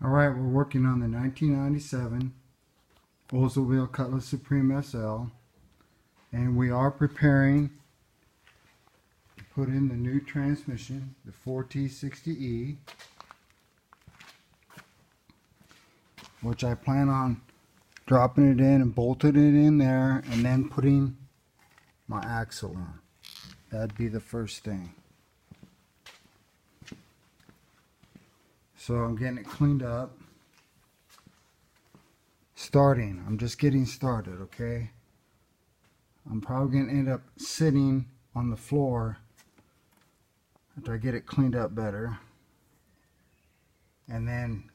Alright, we're working on the 1997 Oldsmobile Cutlass Supreme SL, and we are preparing to put in the new transmission, the 4T60E, which I plan on dropping it in and bolting it in there and then putting my axle in. That'd be the first thing. So I'm getting it cleaned up. I'm just getting started, okay? I'm probably going to end up sitting on the floor after I get it cleaned up better. And then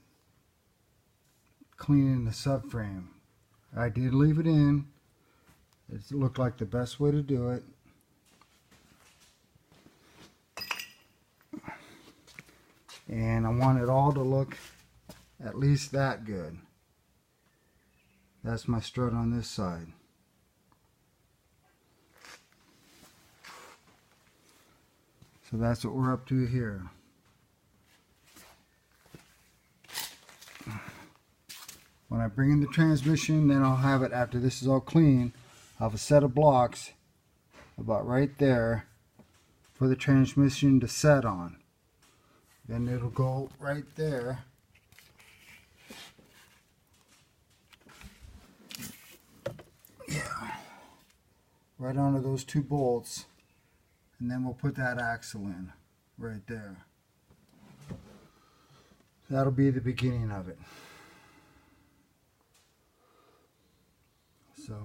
cleaning the subframe. I did leave it in. It looked like the best way to do it. And I want it all to look at least that good. That's my strut on this side. So that's what we're up to here. When I bring in the transmission, then I'll have it, after this is all clean, I'll have a set of blocks about right there for the transmission to set on. Then it'll go right there. Yeah. Right onto those two bolts. And then we'll put that axle in right there. That'll be the beginning of it. So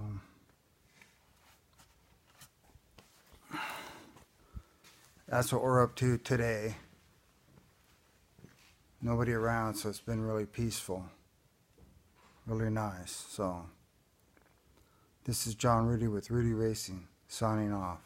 that's what we're up to today. Nobody around, so it's been really peaceful, really nice. So this is John Rudy with Rudy Racing, signing off.